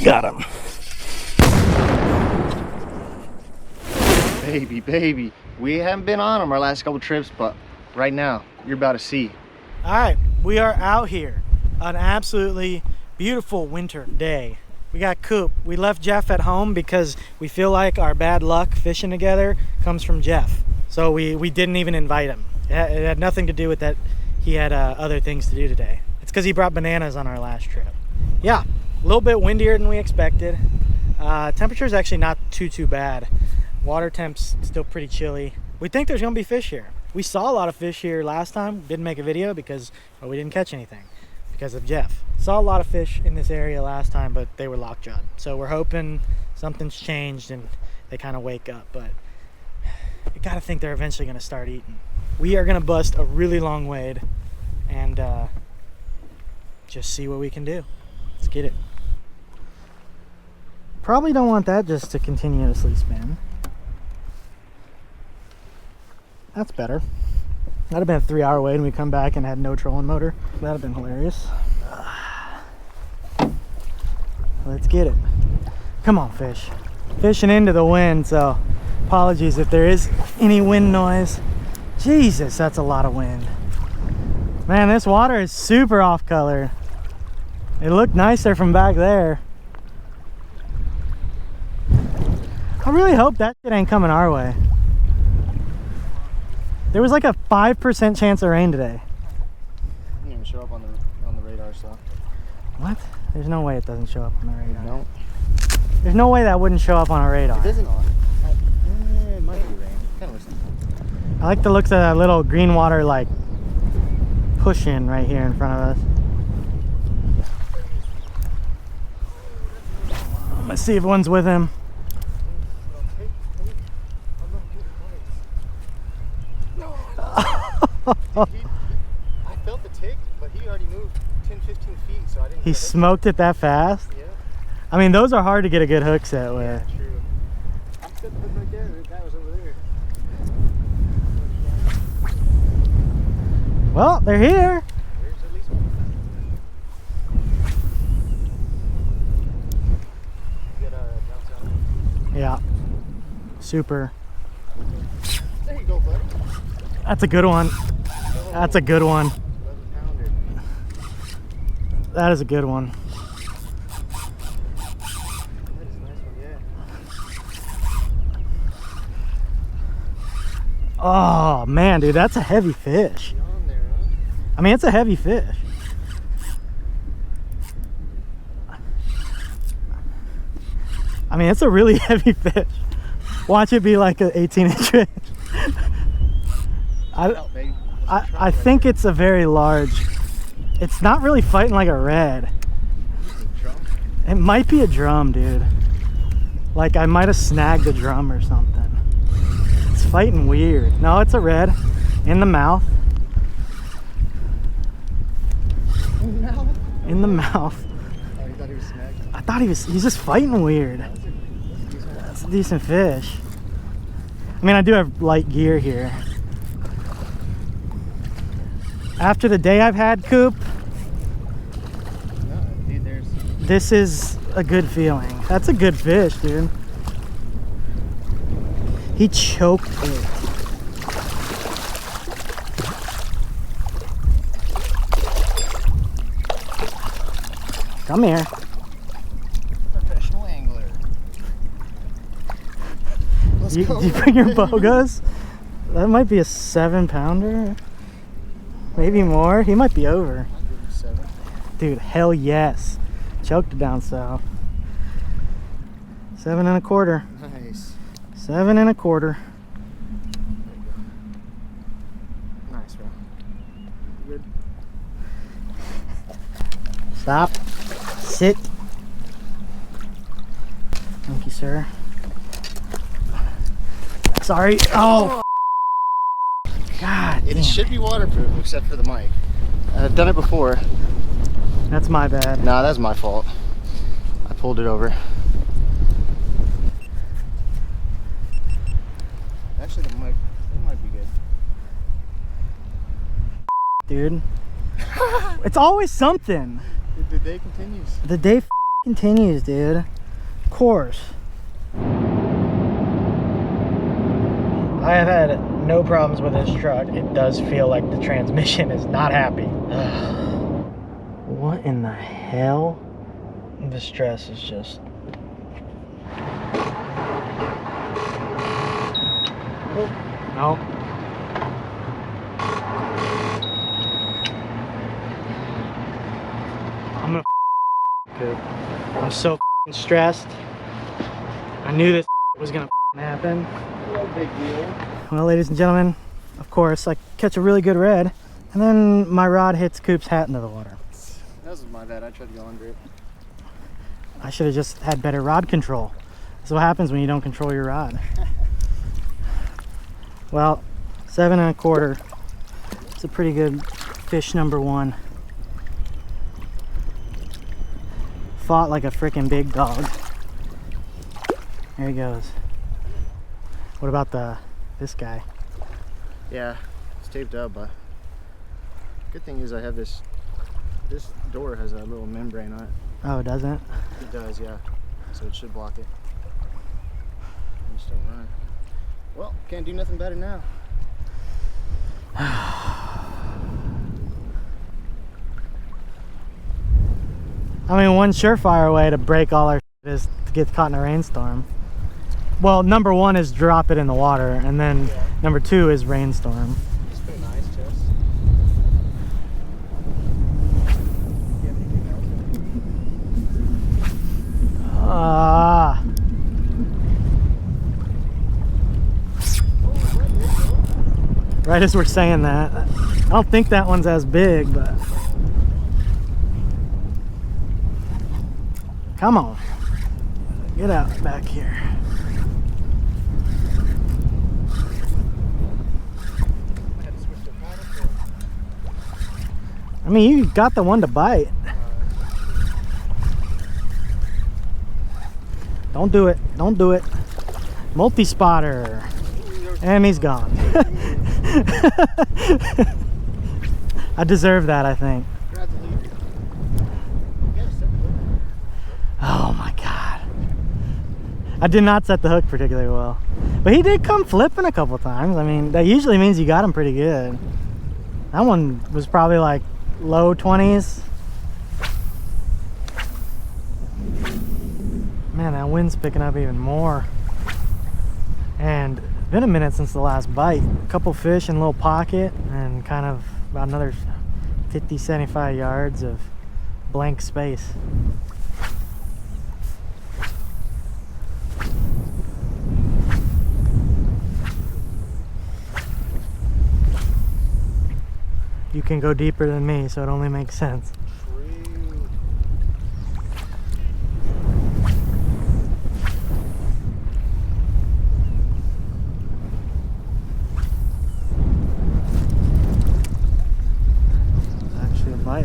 Got him. Baby. We haven't been on them our last couple trips, but right now, you're about to see. All right, we are out here. An absolutely beautiful winter day. We got Coop. We left Jeff at home because we feel like our bad luck fishing together comes from Jeff. So we didn't even invite him. It had nothing to do with that. He had other things to do today. It's because he brought bananas on our last trip. Yeah, a little bit windier than we expected. Temperature's actually not too bad. Water temp's still pretty chilly. We think there's gonna be fish here. We saw a lot of fish here last time. Didn't make a video because we didn't catch anything because of Jeff. Saw a lot of fish in this area last time, but they were lockjawed. So we're hoping something's changed and they kind of wake up, but you gotta think they're eventually gonna start eating. We are gonna bust a really long wade and just see what we can do. Let's get it. Probably don't want that just to continuously spin. That's better. That'd have been a 3-hour wait and we come back and had no trolling motor. That'd have been hilarious. Let's get it. Come on, fish. Fishing into the wind, so apologies if there is any wind noise. Jesus, that's a lot of wind. Man, this water is super off color. It looked nicer from back there. I really hope that shit ain't coming our way. There was like a 5% chance of rain today. It didn't even show up on the radar, so. What? There's no way it doesn't show up on the radar. No. There's no way that wouldn't show up on a radar. It doesn't. It might be rain. Kind of. I like the looks of that little green water like push in right here in front of us. Let's see if one's with him. I felt the tick, but he already moved 10-15 feet, so I didn't. He smoked it that fast? Yeah. I mean, those are hard to get a good hook set with. Yeah, true. I'm set the hook right there. The guy was over there. Well, they're here. There's at least one. You got a bounce out. Yeah. Super. There you go, buddy. That's a good one. That's a good one. 11-pounder. That is a good one. That is a nice one, yeah. Oh man, dude, that's a heavy fish. On there, huh? I mean, it's a heavy fish. I mean, it's a really heavy fish. Watch it be like an 18-inch fish. I think it's a very large. It's not really fighting like a red. It might be a drum, dude. Like I might have snagged a drum or something. It's fighting weird. No, it's a red in the mouth. In the mouth. Oh, you thought he was snagged? I thought he's just fighting weird. That's a decent fish. I mean, I do have light gear here. After the day I've had, Coop, No, dude, this is a good feeling. That's a good fish, dude. He choked it. Come here. Professional angler. Let's You go. bring your bogas? That might be a 7-pounder. Maybe more. He might be over. I'll give him 7. Dude, hell yes. Choked it down south. 7 1/4. Nice. 7 1/4. Nice, bro. Good. Stop. Sit. Thank you, sir. Sorry. Oh. God. It damn. should be waterproof except for the mic. I've done it before. That's my bad. Nah, that's my fault. I pulled it over. Actually, the mic, it might be good. Dude. It's always something. The day continues. The day continues, dude. Of course. I have had no problems with this truck. It does feel like the transmission is not happy. What in the hell? The stress is just... No. I'm gonna Coop. I'm so stressed. I knew this was gonna happen. No big deal. Well, ladies and gentlemen, of course, I catch a really good red, and then my rod hits Coop's hat into the water. That was my bad. I tried to go under it. I should have just had better rod control. That's what happens when you don't control your rod. Well, 7 1/4. It's a pretty good fish, number 1. Fought like a freaking big dog. There he goes. What about this guy? Yeah, it's taped up, but good thing is I have this door has a little membrane on it. Oh, it doesn't? It does, yeah. So it should block it. I'm still running. Well, can't do nothing about it now. I mean, one surefire way to break all our shit is to get caught in a rainstorm. Well, number 1 is drop it in the water, and then number 2 is rainstorm. Just put an ice chest. Ah. Right as we're saying that, I don't think that one's as big, but come on, get out back here. I mean, you got the one to bite. Don't do it. Don't do it. Multi-spotter. And he's gone. I deserve that, I think. Oh my God. I did not set the hook particularly well. But he did come flipping a couple times. I mean, that usually means you got him pretty good. That one was probably like low 20s. Man, that wind's picking up even more. And it's been a minute since the last bite. A couple fish in a little pocket and kind of about another 50, 75 yards of blank space. You can go deeper than me, so it only makes sense. Actually a bite.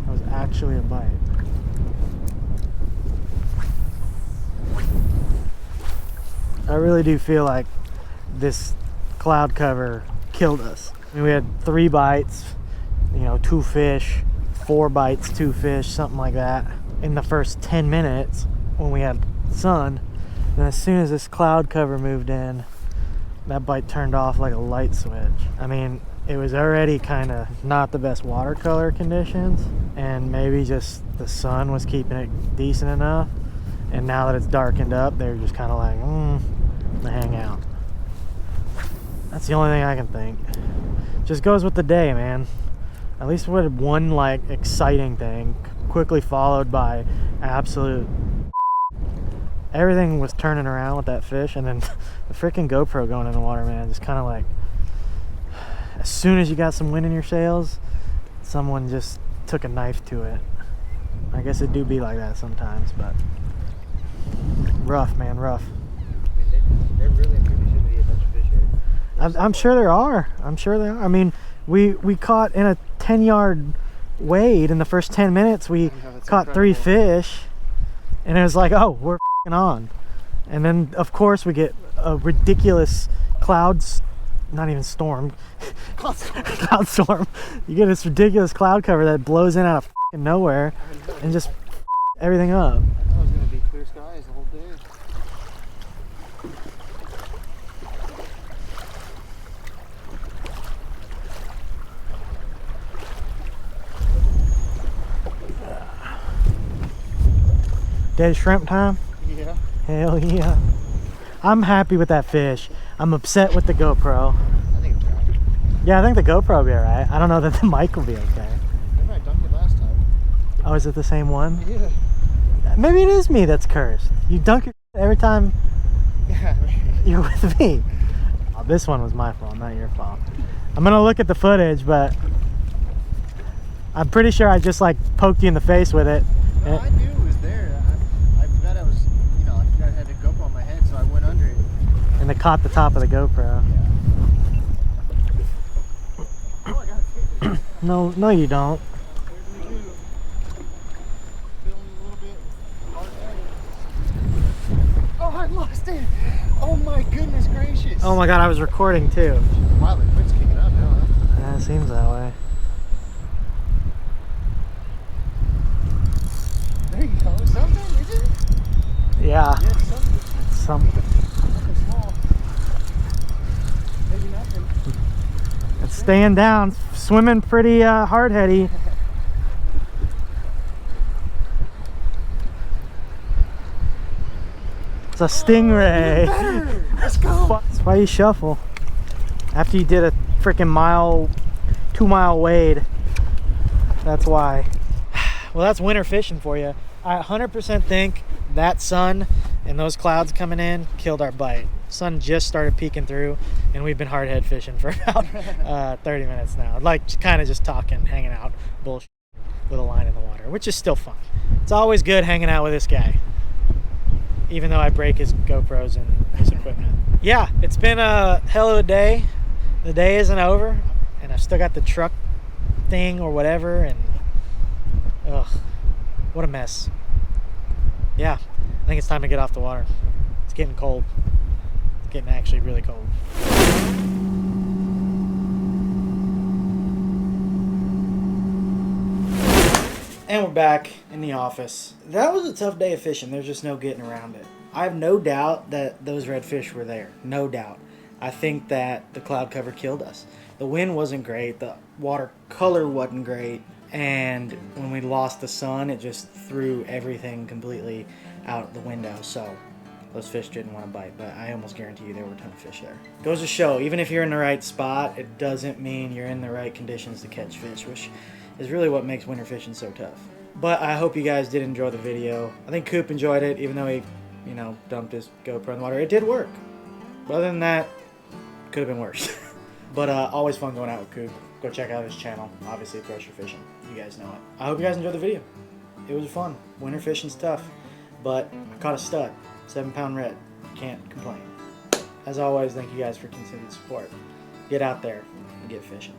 That was actually a bite. I really do feel like this cloud cover killed us. I mean, we had 3 bites, you know, 2 fish, 4 bites, 2 fish, something like that in the first 10 minutes when we had sun. And as soon as this cloud cover moved in, that bite turned off like a light switch. I mean, it was already kind of not the best watercolor conditions, and maybe just the sun was keeping it decent enough. And now that it's darkened up, they're just kind of like, to hang out. That's the only thing I can think. Just goes with the day, man. At least we had one like exciting thing, quickly followed by absolute. Everything was turning around with that fish, and then the freaking GoPro going in the water, man. Just kind of like, as soon as you got some wind in your sails, someone just took a knife to it. I guess it do be like that sometimes, but rough, man, rough. I mean, there really and truly should be a bunch of fish here. I'm sure there are. I'm sure there are. I mean, we caught in a 10-yard wade in the first 10 minutes. We caught incredible. 3 fish, and it was like, oh, we're f***ing on. And then, of course, we get a ridiculous not even storm. Cloud storm. You get this ridiculous cloud cover that blows in out of f***ing nowhere and just everything up. I thought it was gonna be clear skies the whole day. Dead shrimp time? Yeah. Hell yeah. I'm happy with that fish. I'm upset with the GoPro. I think it's right. Yeah, I think the GoPro will be alright. I don't know that the mic will be okay. Maybe I dunked it last time. Oh, is it the same one? Yeah. Maybe it is me that's cursed. You dunk it every time Yeah. you're with me. Oh, this one was my fault, not your fault. I'm gonna look at the footage, but I'm pretty sure I just like poked you in the face with it. No, I knew it was there. I forgot I was, you know, I forgot I had the GoPro on my head, so I went under it. And it caught the top of the GoPro. Yeah. Oh, I gotta take it. No, you don't. Oh, I lost it! Oh my goodness gracious! Oh my god, I was recording too. Wow, the quick's kicking up now, huh? Yeah, it seems that way. There you go. Something, is it? Yeah, Yeah, something. it's something. Something small. Maybe nothing. It's staying down, swimming pretty hard-heady. It's a stingray. Better! Let's go! That's why you shuffle. After you did a freaking 2-mile wade. That's why. Well, that's winter fishing for you. I 100% think that sun and those clouds coming in killed our bite. Sun just started peeking through, and we've been hardhead fishing for about 30 minutes now. Like, kind of just talking, hanging out, bullshit with a line in the water, which is still fun. It's always good hanging out with this guy, even though I break his GoPros and his equipment. Yeah, it's been a hell of a day. The day isn't over, and I've still got the truck thing or whatever, and ugh, what a mess. Yeah, I think it's time to get off the water. It's getting cold. It's getting actually really cold. And we're back in the office. That was a tough day of fishing. There's just no getting around it. I have no doubt that those redfish were there. No doubt. I think that the cloud cover killed us. The wind wasn't great. The water color wasn't great. And when we lost the sun, it just threw everything completely out the window. So those fish didn't want to bite, but I almost guarantee you there were a ton of fish there. Goes to show, even if you're in the right spot, it doesn't mean you're in the right conditions to catch fish, which is really what makes winter fishing so tough. But I hope you guys did enjoy the video. I think Coop enjoyed it, even though he, dumped his GoPro in the water. It did work. But other than that, could have been worse. But always fun going out with Coop. Go check out his channel, obviously Thresher Fishing. You guys know it. I hope you guys enjoyed the video. It was fun. Winter fishing's tough, but I caught a stud, 7-pound red. Can't complain. As always, thank you guys for continued support. Get out there and get fishing.